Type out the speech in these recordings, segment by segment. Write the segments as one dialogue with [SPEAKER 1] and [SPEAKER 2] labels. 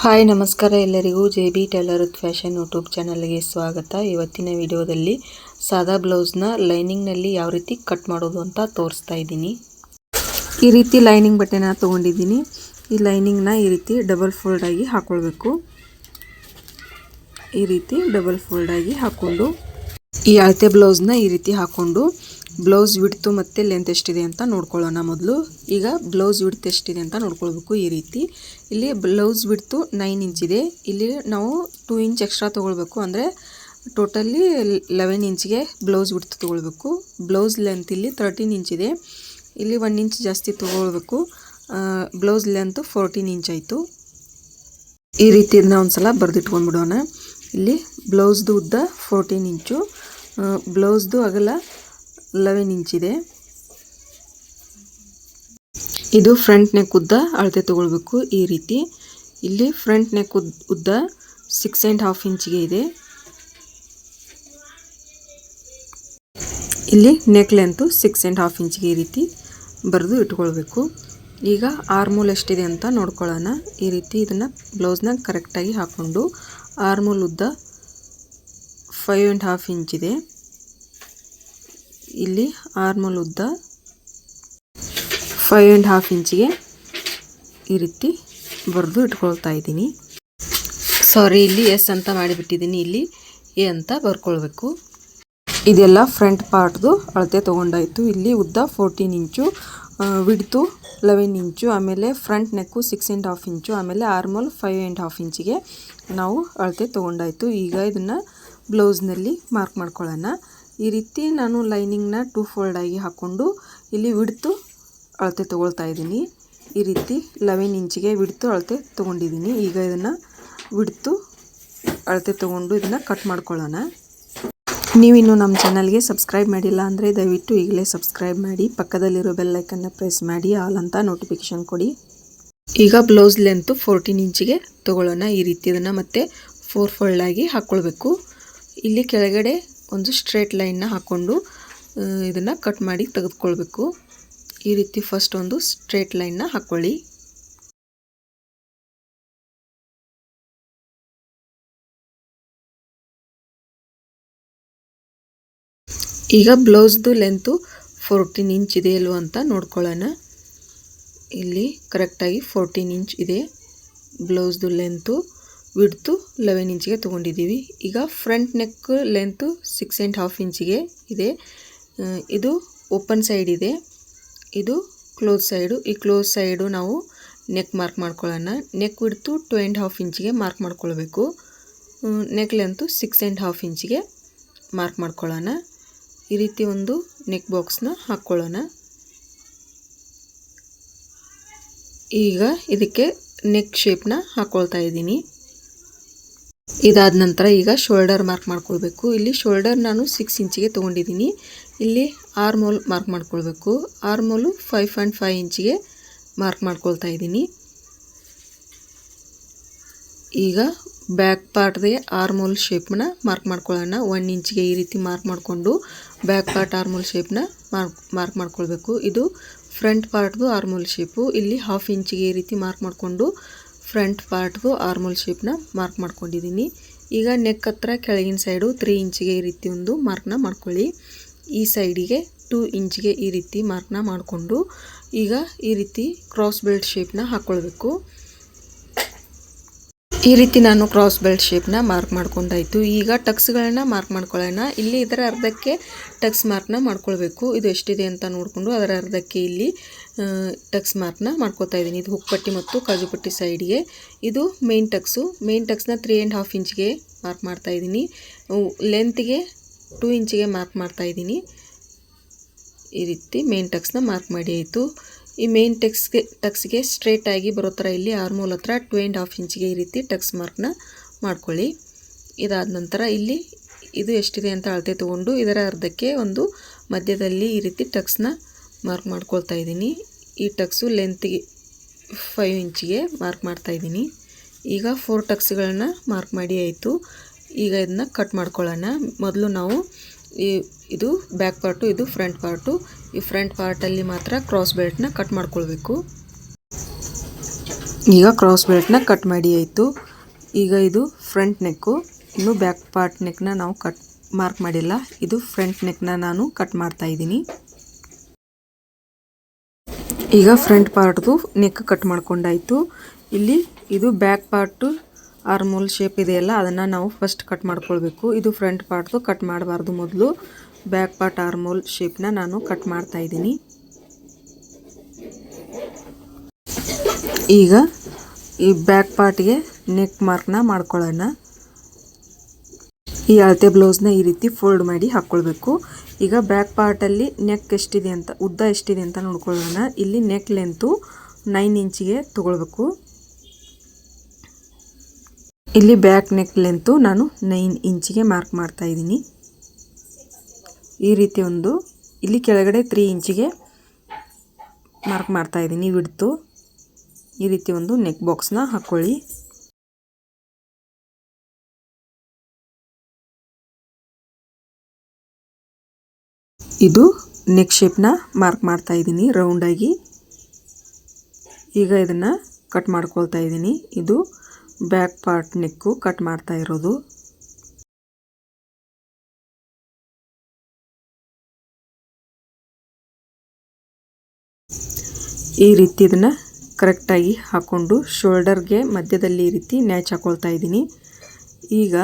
[SPEAKER 1] Hi ನಮಸ್ಕಾರ ಎಲ್ಲರಿಗೂ JB tailor fashion YouTube ಚಾನಲ್ಗೆ ಸ್ವಾಗತ. ಇವತ್ತಿನ ವಿಡಿಯೋದಲ್ಲಿ ಸಾದಾ ಬ್ಲೌಸ್ನ ಲೈನಿಂಗ್ನಲ್ಲಿ ಯಾವ ರೀತಿ ಕಟ್ ಮಾಡೋದು ಅಂತ ತೋರಿಸ್ತಾ ಇದ್ದೀನಿ. ಈ ರೀತಿ ಲೈನಿಂಗ್ ಬಟ್ಟೆನ ತೊಗೊಂಡಿದ್ದೀನಿ. ಈ ಲೈನಿಂಗ್ನ ಈ ರೀತಿ ಡಬಲ್ ಫೋಲ್ಡ್ ಆಗಿ ಹಾಕ್ಕೊಳ್ಬೇಕು. ಈ ರೀತಿ ಡಬಲ್ ಫೋಲ್ಡ್ ಆಗಿ ಹಾಕ್ಕೊಂಡು ಈ ಅಳತೆ ಬ್ಲೌಸ್ನ ಈ ರೀತಿ ಹಾಕ್ಕೊಂಡು ಬ್ಲೌಸ್ ವಿಡ್ತು ಮತ್ತು ಲೆಂತ್ ಎಷ್ಟಿದೆ ಅಂತ ನೋಡ್ಕೊಳ್ಳೋಣ. ಮೊದಲು ಈಗ ಬ್ಲೌಸ್ ವಿಡ್ತ್ ಎಷ್ಟಿದೆ ಅಂತ ನೋಡ್ಕೊಳ್ಬೇಕು. ಈ ರೀತಿ ಇಲ್ಲಿ ಬ್ಲೌಸ್ ವಿಡ್ತು 9 ಇಂಚಿದೆ. ಇಲ್ಲಿ ನಾವು 2 ಇಂಚ್ ಎಕ್ಸ್ಟ್ರಾ ತೊಗೊಳ್ಬೇಕು. ಅಂದರೆ ಟೋಟಲಿ 11 ಇಂಚಿಗೆ ಬ್ಲೌಸ್ ವಿಡ್ತ್ ತೊಗೊಳ್ಬೇಕು. ಬ್ಲೌಸ್ ಲೆಂತ್ ಇಲ್ಲಿ 13 ಇಂಚಿದೆ. ಇಲ್ಲಿ 1 ಇಂಚ್ ಜಾಸ್ತಿ ತೊಗೊಳ್ಬೇಕು. ಬ್ಲೌಸ್ ಲೆಂತ್ 14 ಇಂಚ್ ಆಯಿತು. ಈ ರೀತಿ ಇದನ್ನ ಒಂದು ಸಲ ಬರೆದಿಟ್ಕೊಂಡ್ಬಿಡೋಣ. ಇಲ್ಲಿ ಬ್ಲೌಸ್ದು ಉದ್ದ 14 ಇಂಚು, ಬ್ಲೌಸ್ದು ಅಗಲ 11 ಇಂಚಿದೆ. ಇದು ಫ್ರಂಟ್ ನೆಕ್ ಉದ್ದ ಅಳತೆ ತೊಗೊಳ್ಬೇಕು. ಈ ರೀತಿ ಇಲ್ಲಿ ಫ್ರಂಟ್ ನೆಕ್ ಉದ್ದ 6.5 ಇಂಚಿಗೆ ಇದೆ. ಇಲ್ಲಿ ನೆಕ್ ಲೆಂತು 6.5 ಇಂಚಿಗೆ ಈ ರೀತಿ ಬರೆದು ಇಟ್ಕೊಳ್ಬೇಕು. ಈಗ ಆರ್ಮೂಲ್ ಎಷ್ಟಿದೆ ಅಂತ ನೋಡ್ಕೊಳ್ಳೋಣ. ಈ ರೀತಿ ಇದನ್ನು ಬ್ಲೌಸ್ನ ಕರೆಕ್ಟಾಗಿ ಹಾಕ್ಕೊಂಡು ಆರ್ಮೂಲ್ ಉದ್ದ 5.5 ಇಂಚಿದೆ. ಇಲ್ಲಿ ಆರ್ಮೂಲ್ ಉದ್ದ 5.5 ಇಂಚಿಗೆ ಈ ರೀತಿ ಬರೆದು ಇಟ್ಕೊಳ್ತಾ ಇದ್ದೀನಿ. ಸಾರಿ, ಇಲ್ಲಿ ಎಸ್ ಅಂತ ಮಾಡಿಬಿಟ್ಟಿದ್ದೀನಿ. ಇಲ್ಲಿ ಎ ಅಂತ ಬರ್ಕೊಳ್ಬೇಕು. ಇದೆಲ್ಲ ಫ್ರಂಟ್ ಪಾರ್ಟ್ದು ಅಳತೆ ತೊಗೊಂಡಾಯಿತು. ಇಲ್ಲಿ ಉದ್ದ 14 ಇಂಚು, ವಿಡ್ತು 11 ಇಂಚು, ಆಮೇಲೆ ಫ್ರಂಟ್ ನೆಕ್ಕು 6.5 ಇಂಚು, ಆಮೇಲೆ ಆರ್ಮೋಲ್ 5.5 ಇಂಚಿಗೆ ನಾವು ಅಳತೆ ತೊಗೊಂಡಾಯಿತು. ಈಗ ಇದನ್ನು ಬ್ಲೌಸ್ನಲ್ಲಿ ಮಾರ್ಕ್ ಮಾಡ್ಕೊಳ್ಳೋಣ. ಈ ರೀತಿ ನಾನು ಲೈನಿಂಗ್ನ 2 ಫೋಲ್ಡ್ ಆಗಿ ಹಾಕ್ಕೊಂಡು ಇಲ್ಲಿ ವಿಡ್ತು ಅಳತೆ ತೊಗೊಳ್ತಾ ಇದ್ದೀನಿ. ಈ ರೀತಿ 11 ಇಂಚಿಗೆ ವಿಡ್ತು ಅಳತೆ ತೊಗೊಂಡಿದ್ದೀನಿ. ಈಗ ಇದನ್ನು ವಿಡ್ತು ಅಳತೆ ತೊಗೊಂಡು ಇದನ್ನು ಕಟ್ ಮಾಡ್ಕೊಳ್ಳೋಣ. ನೀವಿನ್ನು ನಮ್ಮ ಚಾನಲ್ಗೆ ಸಬ್ಸ್ಕ್ರೈಬ್ ಮಾಡಿಲ್ಲ ಅಂದರೆ ದಯವಿಟ್ಟು ಈಗಲೇ ಸಬ್ಸ್ಕ್ರೈಬ್ ಮಾಡಿ, ಪಕ್ಕದಲ್ಲಿರೋ ಬೆಲ್ ಐಕನ್ನ ಪ್ರೆಸ್ ಮಾಡಿ, ಆಲ್ ಅಂತ ನೋಟಿಫಿಕೇಷನ್ ಕೊಡಿ. ಈಗ ಬ್ಲೌಸ್ ಲೆಂತು 14 ಇಂಚಿಗೆ ತೊಗೊಳ್ಳೋಣ. ಈ ರೀತಿ ಇದನ್ನು ಮತ್ತೆ 4 ಫೋಲ್ಡ್ ಆಗಿ ಹಾಕ್ಕೊಳ್ಬೇಕು. ಇಲ್ಲಿ ಕೆಳಗಡೆ ಒಂದು ಸ್ಟ್ರೇಟ್ ಲೈನ್ನ ಹಾಕ್ಕೊಂಡು ಇದನ್ನು ಕಟ್ ಮಾಡಿ ತೆಗೆದುಕೊಳ್ಬೇಕು. ಈ ರೀತಿ ಫಸ್ಟ್ ಒಂದು ಸ್ಟ್ರೇಟ್ ಲೈನ್ನ ಹಾಕ್ಕೊಳ್ಳಿ. ಈಗ ಬ್ಲೌಸ್ದು ಲೆಂತು 14 ಇಂಚ್ ಇದೆ ಇಲ್ವ ಅಂತ ನೋಡ್ಕೊಳ್ಳೋಣ. ಇಲ್ಲಿ ಕರೆಕ್ಟಾಗಿ 14 ಇಂಚ್ ಇದೆ. ಬ್ಲೌಸ್ದು ಲೆಂತು ವಿಡ್ತು 11 ಇಂಚಿಗೆ ತೊಗೊಂಡಿದ್ದೀವಿ. ಈಗ ಫ್ರಂಟ್ ನೆಕ್ ಲೆಂತು 6.5 ಇಂಚಿಗೆ ಇದೆ. ಇದು ಓಪನ್ ಸೈಡ್ ಇದೆ, ಇದು ಕ್ಲೋಸ್ ಸೈಡು. ಈ ಕ್ಲೋಸ್ ಸೈಡು ನಾವು ನೆಕ್ ಮಾರ್ಕ್ ಮಾಡ್ಕೊಳ್ಳೋಣ. ನೆಕ್ ವಿಡ್ತು 2.5 ಇಂಚಿಗೆ ಮಾರ್ಕ್ ಮಾಡ್ಕೊಳ್ಬೇಕು. ನೆಕ್ ಲೆಂತು 6.5 ಇಂಚಿಗೆ ಮಾರ್ಕ್ ಮಾಡ್ಕೊಳ್ಳೋಣ. ಈ ರೀತಿ ಒಂದು ನೆಕ್ ಬಾಕ್ಸ್ನ ಹಾಕ್ಕೊಳ್ಳೋಣ. ಈಗ ಇದಕ್ಕೆ ನೆಕ್ ಶೇಪ್ನ ಹಾಕ್ಕೊಳ್ತಾ ಇದ್ದೀನಿ. ಇದಾದ ನಂತರ ಈಗ ಶೋಲ್ಡರ್ ಮಾರ್ಕ್ ಮಾಡ್ಕೊಳ್ಬೇಕು. ಇಲ್ಲಿ ಶೋಲ್ಡರ್ ನಾನು 6 ಇಂಚಿಗೆ ತೊಗೊಂಡಿದ್ದೀನಿ. ಇಲ್ಲಿ ಆರ್ಮೋಲ್ ಮಾರ್ಕ್ ಮಾಡ್ಕೊಳ್ಬೇಕು. ಆರ್ಮೋಲು 5.5 ಇಂಚಿಗೆ ಮಾರ್ಕ್ ಮಾಡ್ಕೊಳ್ತಾ ಇದ್ದೀನಿ. ಈಗ ಬ್ಯಾಕ್ ಪಾರ್ಟ್ಗೆ ಆರ್ಮೋಲ್ ಶೇಪ್ನ ಮಾರ್ಕ್ ಮಾಡ್ಕೊಳ್ಳೋಣ. 1 ಇಂಚಿಗೆ ಈ ರೀತಿ ಮಾರ್ಕ್ ಮಾಡಿಕೊಂಡು ಬ್ಯಾಕ್ ಪಾರ್ಟ್ ಆರ್ಮೋಲ್ ಶೇಪ್ನ ಮಾರ್ಕ್ ಮಾಡ್ಕೊಳ್ಬೇಕು. ಇದು ಫ್ರಂಟ್ ಪಾರ್ಟ್ದು ಆರ್ಮೋಲ್ ಶೇಪು. ಇಲ್ಲಿ 1/2 ಇಂಚಿಗೆ ಈ ರೀತಿ ಮಾರ್ಕ್ ಮಾಡಿಕೊಂಡು ಫ್ರಂಟ್ ಪಾರ್ಟ್ದು ಆರ್ಮೋಲ್ ಶೇಪ್ನ ಮಾರ್ಕ್ ಮಾಡ್ಕೊಂಡಿದ್ದೀನಿ. ಈಗ ನೆಕ್ ಹತ್ರ ಕೆಳಗಿನ ಸೈಡು 3 ಇಂಚಿಗೆ ಈ ರೀತಿ ಒಂದು ಮಾರ್ಕ್ನ ಮಾಡ್ಕೊಳ್ಳಿ. ಈ ಸೈಡಿಗೆ 2 ಇಂಚಿಗೆ ಈ ರೀತಿ ಮಾರ್ಕ್ನ ಮಾಡಿಕೊಂಡು ಈಗ ಈ ರೀತಿ ಕ್ರಾಸ್ ಬೆಲ್ಟ್ ಶೇಪ್ನ ಹಾಕ್ಕೊಳ್ಬೇಕು. ಈ ರೀತಿ ನಾನು ಕ್ರಾಸ್ ಬೆಲ್ಟ್ ಶೇಪ್ನ ಮಾರ್ಕ್ ಮಾಡ್ಕೊಂಡಾಯಿತು. ಈಗ ಟಕ್ಸ್ಗಳನ್ನ ಮಾರ್ಕ್ ಮಾಡ್ಕೊಳ್ಳೋಣ. ಇಲ್ಲಿ ಇದರ ಅರ್ಧಕ್ಕೆ ಟಕ್ಸ್ ಮಾರ್ಕ್ನ ಮಾಡ್ಕೊಳ್ಬೇಕು. ಇದು ಎಷ್ಟಿದೆ ಅಂತ ನೋಡಿಕೊಂಡು ಅದರ ಅರ್ಧಕ್ಕೆ ಇಲ್ಲಿ ಟಕ್ಸ್ ಮಾರ್ಕ್ನ ಮಾಡ್ಕೊತಾ ಇದ್ದೀನಿ. ಇದು ಹುಕ್ಪಟ್ಟಿ ಮತ್ತು ಕಾಜುಪಟ್ಟಿ ಸೈಡ್ಗೆ. ಇದು ಮೇನ್ ಟಕ್ಸು. ಮೇನ್ ಟಕ್ಸ್ನ 3.5 ಇಂಚಿಗೆ ಮಾರ್ಕ್ ಮಾಡ್ತಾ ಇದ್ದೀನಿ. ಲೆಂತ್ಗೆ 2 ಇಂಚಿಗೆ ಮಾರ್ಕ್ ಮಾಡ್ತಾ ಇದ್ದೀನಿ. ಈ ರೀತಿ ಮೇನ್ ಟಕ್ಸ್ನ ಮಾರ್ಕ್ ಮಾಡಿ ಆಯಿತು. ಈ ಮೇನ್ ಟಕ್ಸ್ಗೆ ಸ್ಟ್ರೇಟ್ ಆಗಿ ಬರೋ ಥರ ಇಲ್ಲಿ ಆರ್ಮೋಲ್ ಹತ್ರ 2.5 ಇಂಚಿಗೆ ಈ ರೀತಿ ಟಕ್ಸ್ ಮಾರ್ಕ್ನ ಮಾಡ್ಕೊಳ್ಳಿ. ಇದಾದ ನಂತರ ಇಲ್ಲಿ ಇದು ಎಷ್ಟಿದೆ ಅಂತ ಅಳತೆ ತೊಗೊಂಡು ಇದರ ಅರ್ಧಕ್ಕೆ ಒಂದು ಮಧ್ಯದಲ್ಲಿ ಈ ರೀತಿ ಟಕ್ಸ್ನ ಮಾರ್ಕ್ ಮಾಡ್ಕೊಳ್ತಾ ಇದ್ದೀನಿ. ಈ ಟಕ್ಸು ಲೆಂತ್ಗೆ 5 ಇಂಚಿಗೆ ಮಾರ್ಕ್ ಮಾಡ್ತಾ ಇದ್ದೀನಿ. ಈಗ 4 ಟಕ್ಸ್ಗಳನ್ನ ಮಾರ್ಕ್ ಮಾಡಿ ಆಯಿತು. ಈಗ ಇದನ್ನ ಕಟ್ ಮಾಡ್ಕೊಳ್ಳೋಣ. ಮೊದಲು ನಾವು ಇದು ಬ್ಯಾಕ್ ಪಾರ್ಟು, ಇದು ಫ್ರಂಟ್ ಪಾರ್ಟು. ಈ ಫ್ರಂಟ್ ಪಾರ್ಟಲ್ಲಿ ಮಾತ್ರ ಕ್ರಾಸ್ ಬೆಲ್ಟ್ನ ಕಟ್ ಮಾಡ್ಕೊಳ್ಬೇಕು. ಈಗ ಕ್ರಾಸ್ ಬೆಲ್ಟ್ನ ಕಟ್ ಮಾಡಿ ಆಯಿತು. ಈಗ ಇದು ಫ್ರಂಟ್ ನೆಕ್ಕು. ಇನ್ನು ಬ್ಯಾಕ್ ಪಾರ್ಟ್ ನೆಕ್ನ ನಾವು ಮಾರ್ಕ್ ಮಾಡಿಲ್ಲ. ಇದು ಫ್ರಂಟ್ ನೆಕ್ನ ನಾನು ಕಟ್ ಮಾಡ್ತಾ ಇದ್ದೀನಿ. ಈಗ ಫ್ರಂಟ್ ಪಾರ್ಟ್ದು ನೆಕ್ ಕಟ್ ಮಾಡ್ಕೊಂಡಾಯಿತು. ಇಲ್ಲಿ ಇದು ಬ್ಯಾಕ್ ಪಾರ್ಟು ಆರ್ಮೋಲ್ ಶೇಪ್ ಇದೆಯಲ್ಲ, ಅದನ್ನು ನಾವು ಫಸ್ಟ್ ಕಟ್ ಮಾಡ್ಕೊಳ್ಬೇಕು. ಇದು ಫ್ರಂಟ್ ಪಾರ್ಟ್ದು ಕಟ್ ಮಾಡಬಾರ್ದು. ಮೊದಲು ಬ್ಯಾಕ್ ಪಾರ್ಟ್ ಆರ್ಮೋಲ್ ಶೇಪ್ನ ನಾನು ಕಟ್ ಮಾಡ್ತಾ ಇದ್ದೀನಿ. ಈಗ ಈ ಬ್ಯಾಕ್ ಪಾರ್ಟ್ಗೆ ನೆಕ್ ಮಾರ್ಕ್ನ ಮಾಡ್ಕೊಳ್ಳೋಣ. ಈ ಅಳತೆ ಬ್ಲೌಸ್ನ ಈ ರೀತಿ ಫೋಲ್ಡ್ ಮಾಡಿ ಹಾಕ್ಕೊಳ್ಬೇಕು. ಈಗ ಬ್ಯಾಕ್ ಪಾರ್ಟಲ್ಲಿ ನೆಕ್ ಎಷ್ಟಿದೆ ಅಂತ, ಉದ್ದ ಎಷ್ಟಿದೆ ಅಂತ ನೋಡ್ಕೊಳ್ಳೋಣ. ಇಲ್ಲಿ ನೆಕ್ ಲೆಂತು 9 ಇಂಚಿಗೆ ತಗೊಳ್ಬೇಕು. ಇಲ್ಲಿ ಬ್ಯಾಕ್ ನೆಕ್ ಲೆಂತು ನಾನು 9 ಇಂಚಿಗೆ ಮಾರ್ಕ್ ಮಾಡ್ತಾ ಇದ್ದೀನಿ. ಈ ರೀತಿ ಇಲ್ಲಿ ಕೆಳಗಡೆ 3 ಇಂಚಿಗೆ ಮಾರ್ಕ್ ಮಾಡ್ತಾ ಇದ್ದೀನಿ ವಿಡ್ತು. ಈ ರೀತಿ ನೆಕ್ ಬಾಕ್ಸ್ನ ಹಾಕ್ಕೊಳ್ಳಿ. ಇದು ನೆಕ್ ಶೇಪ್ನ ಮಾರ್ಕ್ ಮಾಡ್ತಾ ಇದ್ದೀನಿ ರೌಂಡಾಗಿ. ಈಗ ಇದನ್ನು ಕಟ್ ಮಾಡ್ಕೊಳ್ತಾ ಇದ್ದೀನಿ. ಇದು ಬ್ಯಾಕ್ ಪಾರ್ಟ್ ನೆಕ್ಕು ಕಟ್ ಮಾಡ್ತಾ ಇರೋದು. ಈ ರೀತಿ ಇದನ್ನು ಕರೆಕ್ಟಾಗಿ ಹಾಕ್ಕೊಂಡು ಶೋಲ್ಡರ್ಗೆ ಮಧ್ಯದಲ್ಲಿ ಈ ರೀತಿ ನ್ಯಾಚ್ ಹಾಕ್ಕೊಳ್ತಾ ಇದ್ದೀನಿ. ಈಗ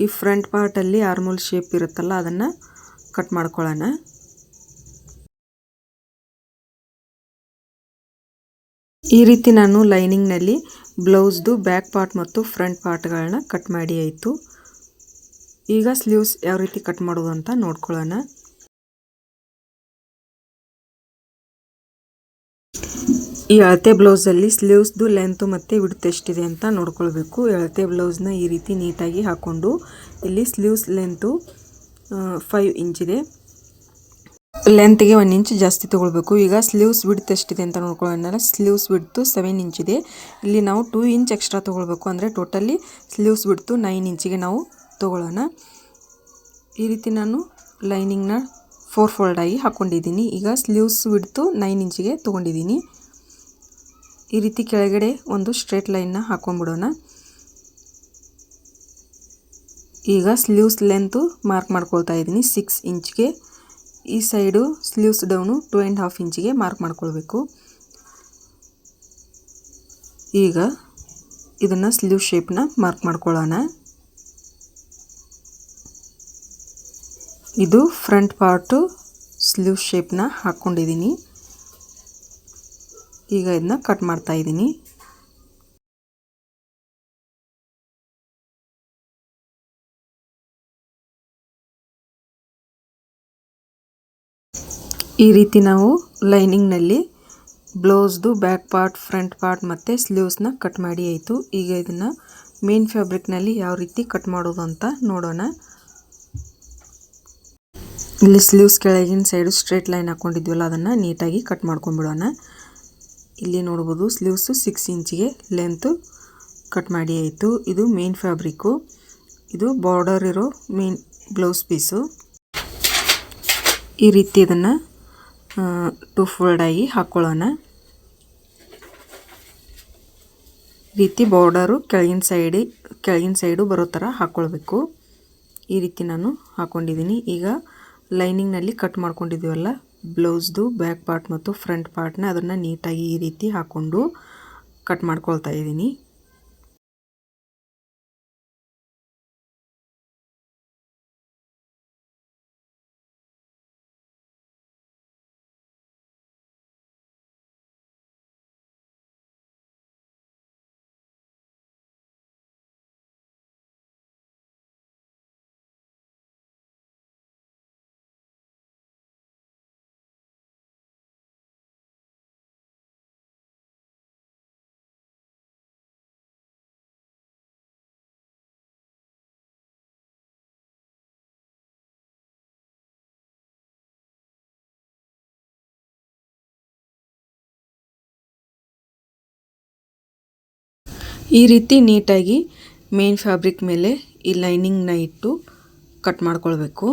[SPEAKER 1] ಈ ಫ್ರಂಟ್ ಪಾರ್ಟಲ್ಲಿ ಆರ್ಮೋಲ್ ಶೇಪ್ ಇರುತ್ತಲ್ಲ, ಅದನ್ನು ಕಟ್ ಮಾಡ್ಕೊಳ್ಳೋಣ. ಈ ರೀತಿ ನಾನು ಲೈನಿಂಗ್ನಲ್ಲಿ ಬ್ಲೌಸ್ದು ಬ್ಯಾಕ್ ಪಾರ್ಟ್ ಮತ್ತು ಫ್ರಂಟ್ ಪಾರ್ಟ್ಗಳನ್ನ ಕಟ್ ಮಾಡಿ ಆಯಿತು. ಈಗ ಸ್ಲೀವ್ಸ್ ಯಾವ ರೀತಿ ಕಟ್ ಮಾಡೋದು ಅಂತ ನೋಡ್ಕೊಳ್ಳೋಣ. ಈ ಅಳತೆ ಬ್ಲೌಸಲ್ಲಿ ಸ್ಲೀವ್ಸ್ದು ಲೆಂತು ಮತ್ತು ವಿಡ್ತ್ ಎಷ್ಟಿದೆ ಅಂತ ನೋಡ್ಕೊಳ್ಬೇಕು. ಅಳತೆ ಬ್ಲೌಸ್ನ ಈ ರೀತಿ ನೀಟಾಗಿ ಹಾಕ್ಕೊಂಡು ಇಲ್ಲಿ ಸ್ಲೀವ್ಸ್ ಲೆಂತು 5 ಇಂಚಿದೆ. ಲೆಂತ್ಗೆ 1 ಇಂಚ್ ಜಾಸ್ತಿ ತೊಗೊಳ್ಬೇಕು. ಈಗ ಸ್ಲೀವ್ಸ್ ವಿಡ್ತ್ ಎಷ್ಟಿದೆ ಅಂತ ನೋಡ್ಕೊಳ್ಳೋಣ. Sleeves width 7 ಇಂಚಿದೆ. ಇಲ್ಲಿ ನಾವು 2 ಇಂಚ್ ಎಕ್ಸ್ಟ್ರಾ ತೊಗೊಳ್ಬೇಕು. ಅಂದರೆ ಟೋಟಲಿ ಸ್ಲೀವ್ಸ್ ವಿಡ್ತು 9 ಇಂಚಿಗೆ ನಾವು ತೊಗೊಳ್ಳೋಣ. ಈ ರೀತಿ ನಾನು ಲೈನಿಂಗ್ನ 4 ಫೋಲ್ಡಾಗಿ ಹಾಕ್ಕೊಂಡಿದ್ದೀನಿ. ಈಗ ಸ್ಲೀವ್ಸ್ ವಿಡ್ತು 9 ಇಂಚಿಗೆ ತೊಗೊಂಡಿದ್ದೀನಿ. ಈ ರೀತಿ ಕೆಳಗಡೆ ಒಂದು ಸ್ಟ್ರೇಟ್ ಲೈನ್ನ ಹಾಕ್ಕೊಂಡ್ಬಿಡೋಣ. ಈಗ ಸ್ಲೀವ್ಸ್ ಲೆಂತು ಮಾರ್ಕ್ ಮಾಡ್ಕೊಳ್ತಾ ಇದ್ದೀನಿ 6 ಇಂಚ್ಗೆ. ಈ ಸೈಡು ಸ್ಲೀವ್ಸ್ ಡೌನು 2.5 ಇಂಚಿಗೆ ಮಾರ್ಕ್ ಮಾಡ್ಕೊಳ್ಬೇಕು. ಈಗ ಇದನ್ನು ಸ್ಲೀವ್ ಶೇಪ್ನ ಮಾರ್ಕ್ ಮಾಡ್ಕೊಳ್ಳೋಣ. ಇದು ಫ್ರಂಟ್ ಪಾರ್ಟು ಸ್ಲೀವ್ ಶೇಪ್ನ ಹಾಕ್ಕೊಂಡಿದ್ದೀನಿ. ಈಗ ಇದನ್ನ ಕಟ್ ಮಾಡ್ತಾ ಇದ್ದೀನಿ. ಈ ರೀತಿ ನಾವು ಲೈನಿಂಗ್ನಲ್ಲಿ ಬ್ಲೌಸ್ದು ಬ್ಯಾಕ್ ಪಾರ್ಟ್, ಫ್ರಂಟ್ ಪಾರ್ಟ್ ಮತ್ತು ಸ್ಲೀವ್ಸ್ನ ಕಟ್ ಮಾಡಿ ಆಯಿತು. ಈಗ ಇದನ್ನು ಮೇನ್ ಫ್ಯಾಬ್ರಿಕ್ನಲ್ಲಿ ಯಾವ ರೀತಿ ಕಟ್ ಮಾಡೋದು ಅಂತ ನೋಡೋಣ. ಇಲ್ಲಿ ಸ್ಲೀವ್ಸ್ ಕೆಳಗಿನ ಸೈಡು ಸ್ಟ್ರೇಟ್ ಲೈನ್ ಹಾಕ್ಕೊಂಡಿದ್ವಲ್ಲ, ಅದನ್ನು ನೀಟಾಗಿ ಕಟ್ ಮಾಡ್ಕೊಂಡ್ಬಿಡೋಣ. ಇಲ್ಲಿ ನೋಡ್ಬೋದು ಸ್ಲೀವ್ಸು 6 ಇಂಚಿಗೆ ಲೆಂತು ಕಟ್ ಮಾಡಿ ಆಯಿತು. ಇದು ಮೇನ್ ಫ್ಯಾಬ್ರಿಕ್ಕು. ಇದು ಬಾರ್ಡರ್ ಇರೋ ಮೇನ್ ಬ್ಲೌಸ್ ಪೀಸು. ಈ ರೀತಿ ಇದನ್ನು 2 ಫೋಲ್ಡಾಗಿ ಹಾಕ್ಕೊಳ್ಳೋಣ. ಈ ರೀತಿ ಬಾರ್ಡರು ಕೆಳಗಿನ ಸೈಡು ಬರೋ ಥರ ಹಾಕ್ಕೊಳ್ಬೇಕು. ಈ ರೀತಿ ನಾನು ಹಾಕ್ಕೊಂಡಿದ್ದೀನಿ. ಈಗ ಲೈನಿಂಗ್ನಲ್ಲಿ ಕಟ್ ಮಾಡ್ಕೊಂಡಿದ್ದೀವಲ್ಲ ಬ್ಲೌಸ್ದು ಬ್ಯಾಕ್ ಪಾರ್ಟ್ ಮತ್ತು ಫ್ರಂಟ್ ಪಾರ್ಟ್ನ, ಅದನ್ನು ನೀಟಾಗಿ ಈ ರೀತಿ ಹಾಕ್ಕೊಂಡು ಕಟ್ ಮಾಡ್ಕೊಳ್ತಾ ಇದ್ದೀನಿ. ಈ ರೀತಿ ನೀಟಾಗಿ ಮೇನ್ ಫ್ಯಾಬ್ರಿಕ್ ಮೇಲೆ ಈ ಲೈನಿಂಗ್ನ ಇಟ್ಟು ಕಟ್ ಮಾಡ್ಕೊಳ್ಬೇಕು.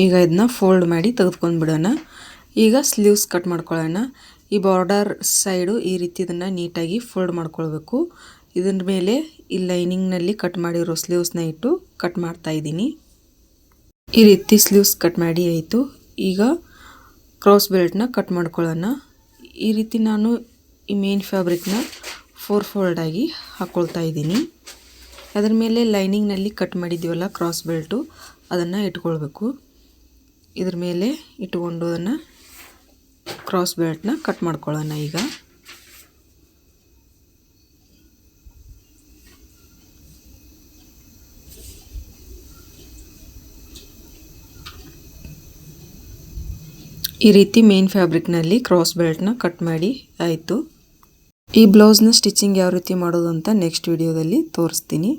[SPEAKER 1] ಈಗ ಇದನ್ನ ಫೋಲ್ಡ್ ಮಾಡಿ ತೆಗೆದುಕೊಂಡು ಬಿಡೋಣ. ಈಗ ಸ್ಲೀವ್ಸ್ ಕಟ್ ಮಾಡ್ಕೊಳ್ಳೋಣ. ಈ ಬಾರ್ಡರ್ ಸೈಡು ಈ ರೀತಿ ಇದನ್ನು ನೀಟಾಗಿ ಫೋಲ್ಡ್ ಮಾಡ್ಕೊಳ್ಬೇಕು. ಇದರ ಮೇಲೆ ಈ ಲೈನಿಂಗ್ನಲ್ಲಿ ಕಟ್ ಮಾಡಿರೋ ಸ್ಲೀವ್ಸ್ನ ಇಟ್ಟು ಕಟ್ ಮಾಡ್ತಾ ಇದ್ದೀನಿ. ಈ ರೀತಿ ಸ್ಲೀವ್ಸ್ ಕಟ್ ಮಾಡಿ ಆಯಿತು. ಈಗ ಕ್ರಾಸ್ ಬೆಲ್ಟ್ನ ಕಟ್ ಮಾಡ್ಕೊಳ್ಳೋಣ. ಈ ರೀತಿ ನಾನು ಈ ಮೇನ್ ಫ್ಯಾಬ್ರಿಕ್ನ 4 ಫೋಲ್ಡಾಗಿ ಹಾಕ್ಕೊಳ್ತಾ ಇದ್ದೀನಿ. ಅದರ ಮೇಲೆ ಲೈನಿಂಗ್ನಲ್ಲಿ ಕಟ್ ಮಾಡಿದ್ದೀವಲ್ಲ ಕ್ರಾಸ್ ಬೆಲ್ಟು, ಅದನ್ನು ಇಟ್ಕೊಳ್ಬೇಕು. ಇದ್ರ ಮೇಲೆ ಇಟ್ಕೊಂಡು ಅದನ್ನು ಕ್ರಾಸ್ ಬೆಲ್ಟ್ನ ಕಟ್ ಮಾಡ್ಕೊಳ್ಳೋಣ. ಈಗ ಈ ರೀತಿ ಮೇನ್ ಫ್ಯಾಬ್ರಿಕ್ನಲ್ಲಿ ಕ್ರಾಸ್ ಬೆಲ್ಟ್ನ ಕಟ್ ಮಾಡಿ ಆಯಿತು. ಈ ಬ್ಲೌಸ್ನ ಸ್ಟಿಚಿಂಗ್ ಯಾವ ರೀತಿ ಮಾಡೋದು ಅಂತ ನೆಕ್ಸ್ಟ್ ವಿಡಿಯೋದಲ್ಲಿ ತೋರಿಸ್ತೀನಿ.